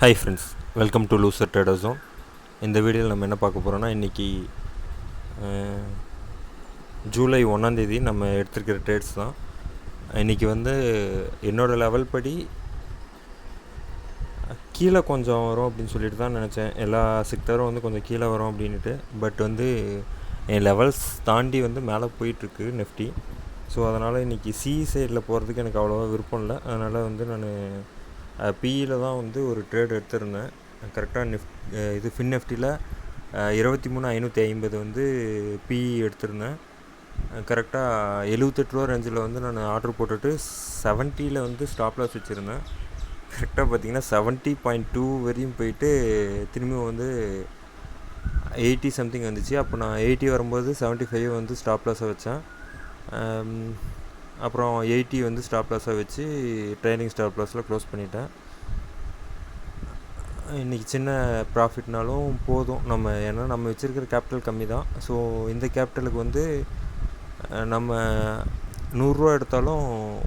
Hi friends, welcome to loser trader zone. இந்த வீடியோவில் நம்ம என்ன பார்க்க போகிறோன்னா, இன்றைக்கி ஜூலை 1 நம்ம எடுத்துருக்கிற ட்ரேட்ஸ் தான். இன்றைக்கி என்னோடய லெவல் படி கீழே கொஞ்சம் வரும் அப்படின்னு சொல்லிட்டு தான் நினச்சேன். எல்லா செக்டரும் கொஞ்சம் கீழே வரும் அப்படின்ட்டு. பட் என் லெவல்ஸ் தாண்டி மேலே போயிட்டுருக்கு நிஃப்டி. ஸோ அதனால் இன்றைக்கி சி சைடில் போகிறதுக்கு எனக்கு அவ்வளோவா விருப்பம் இல்லை. அதனால் நான் பிஇயில் தான் ஒரு ட்ரேட் எடுத்திருந்தேன். கரெக்டாக ஃபின் நிஃப்டியில் 23,550 பிஇ எடுத்திருந்தேன். கரெக்டாக 78 ரூபா ரேஞ்சில் நான் ஆர்டர் போட்டுட்டு 70ல் ஸ்டாப் லாஸ் வச்சுருந்தேன். கரெக்டாக பார்த்திங்கன்னா 70.2 வரையும் போயிட்டு திரும்பி 80 சம்திங் வந்துச்சு. அப்போ நான் 80 வரும்போது 75 ஸ்டாப் லாஸை வச்சேன். அப்புறம் 80 ஸ்டாப் லாஸாக வச்சு ட்ரைனிங் ஸ்டாப் லாஸில் க்ளோஸ் பண்ணிட்டேன். இன்றைக்கி சின்ன ப்ராஃபிட்னாலும் போதும் ஏன்னா நம்ம வச்சுருக்கிற கேபிட்டல் கம்மி தான். ஸோ இந்த கேபிட்டலுக்கு நம்ம 100 ரூபா எடுத்தாலும்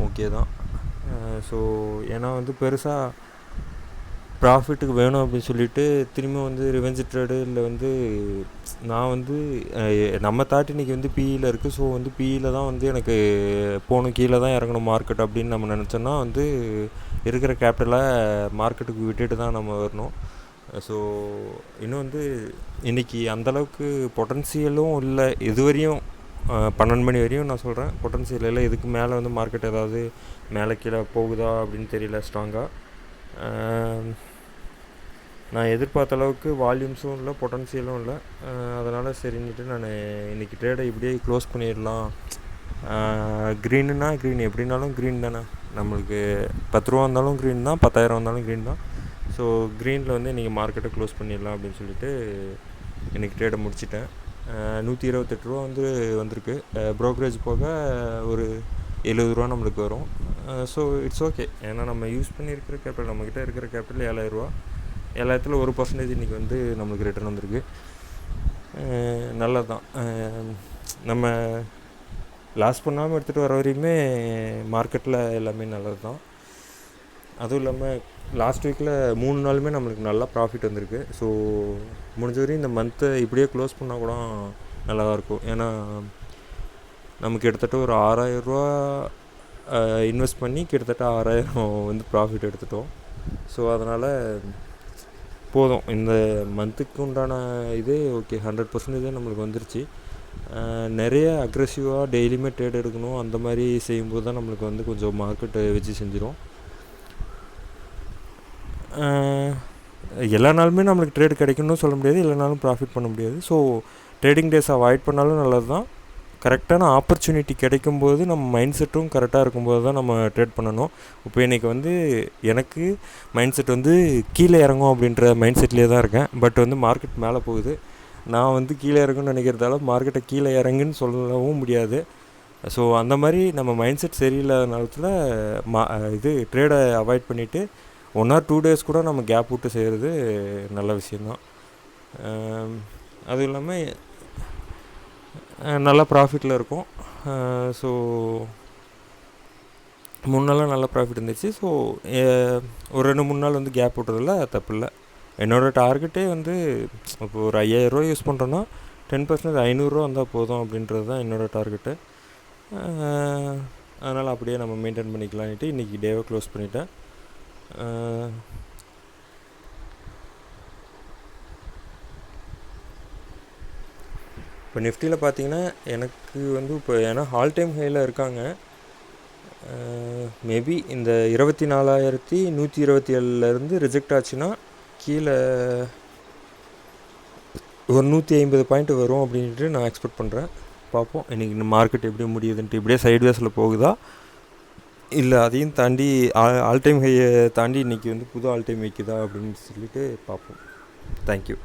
ஓகே தான். ஸோ ஏன்னா பெருசாக ப்ராஃபிட்டுக்கு வேணும் அப்படின்னு சொல்லிட்டு திரும்ப ரிவெஞ்ச் ட்ரேடு இல்லை நான் நம்ம தாட் இன்றைக்கி பிஇயில் இருக்குது. ஸோ பிஇயில் தான் எனக்கு போகணும், கீழே தான் இறங்கணும் மார்க்கெட் அப்படின்னு நம்ம நினச்சோன்னா இருக்கிற கேபிட்டலை மார்க்கெட்டுக்கு விட்டுட்டு தான் நம்ம வரணும். ஸோ இன்னும் இன்றைக்கி அந்தளவுக்கு பொட்டன்சியலும் இல்லை. இதுவரையும் 12 மணி வரையும் நான் சொல்கிறேன், பொட்டன்சியல் இல்லை. இதுக்கு மேலே மார்க்கெட் ஏதாவது மேலே கீழே போகுதா அப்படின்னு தெரியல ஸ்ட்ராங்காக. நான் எதிர்பார்த்த அளவுக்கு வால்யூம்ஸும் இல்லை, பொட்டன்சியலும் இல்லை. அதனால் சரின்னுட்டு நான் இன்றைக்கி ட்ரேடை இப்படியே க்ளோஸ் பண்ணிடலாம். க்ரீனுன்னா க்ரீன், எப்படின்னாலும் க்ரீன் தானே. நம்மளுக்கு 10 ரூபா வந்தாலும் க்ரீன் தான், 10,000 வந்தாலும் க்ரீன் தான். ஸோ க்ரீனில் இன்றைக்கி மார்க்கெட்டை க்ளோஸ் பண்ணிடலாம் அப்படின்னு சொல்லிட்டு இன்றைக்கி ட்ரேடை முடிச்சிட்டேன். 128 ரூபா வந்திருக்கு. ப்ரோக்கரேஜ் போக ஒரு 70 ரூபா நம்மளுக்கு வரும். So it's okay. ஏன்னா நம்ம யூஸ் பண்ணியிருக்கிற கேபிட்டல், நம்மக்கிட்ட இருக்கிற கேபிட்டல் 7,000 ரூபா. 7,000ல் 1% இன்றைக்கி நம்மளுக்கு ரிட்டர்ன் வந்திருக்கு. நல்லது தான். நம்ம லாஸ் பண்ணாமல் எடுத்துகிட்டு வர வரையுமே மார்க்கெட்டில் எல்லாமே நல்லது தான். அதுவும் இல்லாமல் லாஸ்ட் வீக்கில் 3 நாளுமே நம்மளுக்கு நல்லா ப்ராஃபிட் வந்திருக்கு. ஸோ முடிஞ்ச வரையும் இந்த மந்த்தை இப்படியே க்ளோஸ் பண்ணால் கூட நல்லா தான் இருக்கும். ஏன்னா நமக்கு கிட்டத்தட்ட ஒரு 6,000 ரூபா இன்வெஸ்ட் பண்ணி கிட்டத்தட்ட 6,000 ப்ராஃபிட் எடுத்துட்டோம். ஸோ அதனால் போதும், இந்த மந்த்துக்கு உண்டான இதே ஓகே, 100% நம்மளுக்கு வந்துருச்சு. நிறைய அக்ரெசிவாக டெய்லியுமே ட்ரேட் எடுக்கணும், அந்த மாதிரி செய்யும்போது தான் நம்மளுக்கு கொஞ்சம் மார்க்கெட்டை வச்சு செஞ்சிடும். எல்லா நாளுமே நம்மளுக்கு ட்ரேட் கிடைக்கணும்னு சொல்ல முடியாது, எல்லா நாளும் ப்ராஃபிட் பண்ண முடியாது. ஸோ ட்ரேடிங் டேஸ் அவாய்ட் பண்ணாலும் நல்லது தான். கரெக்டான ஆப்பர்ச்சுனிட்டி கிடைக்கும்போது நம்ம மைண்ட் செட்டும் கரெக்டாக இருக்கும்போது தான் நம்ம ட்ரேட் பண்ணணும். இப்போ இன்றைக்கி எனக்கு மைண்ட் செட் கீழே இறங்கும் அப்படின்ற மைண்ட் செட்லேயே தான் இருக்கேன். பட் மார்க்கெட் மேலே போகுது. நான் கீழே இறங்குன்னு நினைக்கிறதால மார்க்கெட்டை கீழே இறங்குன்னு சொல்லவும் முடியாது. ஸோ அந்த மாதிரி நம்ம மைண்ட் செட் சரியில்லாத நேரத்தில் ட்ரேடை அவாய்ட் பண்ணிவிட்டு 1 or 2 days கூட நம்ம கேப் விட்டு செய்கிறது நல்ல விஷயந்தான். அதுவும் இல்லாமல் நல்லா ப்ராஃபிட்டில் இருக்கும். ஸோ 3 நாளாக நல்லா ப்ராஃபிட் இருந்துச்சு. ஸோ ஒரு 2-3 நாள் கேப் விட்டதில்ல, தப்பு இல்லை. என்னோடய டார்கெட்டே இப்போ ஒரு 5,000 ரூபா யூஸ் பண்ணுறோன்னா 10% 500 ரூபா வந்தால் போதும் அப்படின்றது தான் என்னோடய டார்கெட்டு. அதனால் அப்படியே நம்ம மெயின்டைன் பண்ணிக்கலான்ட்டு இன்றைக்கி டேவை க்ளோஸ் பண்ணிட்டேன். இப்போ நிஃப்டியில் பார்த்தீங்கன்னா எனக்கு இப்போ ஏன்னா ஆல் டைம் ஹையில் இருக்காங்க. மேபி இந்த 24,127 ரிஜெக்ட் ஆச்சுன்னா கீழே ஒரு 150 பாயிண்ட் வரும் அப்படின்ட்டு நான் எக்ஸ்பெக்ட் பண்ணுறேன். பார்ப்போம் இன்றைக்கி இந்த மார்க்கெட் எப்படி முடியுதுன்ட்டு. இப்படியே சைட்வேஸில் போகுதா இல்லை அதையும் தாண்டி ஆல் டைம் ஹையை தாண்டி இன்றைக்கி புது ஆல் டைம் வைக்குதா அப்படின்னு சொல்லிட்டு பார்ப்போம். தேங்க்யூ.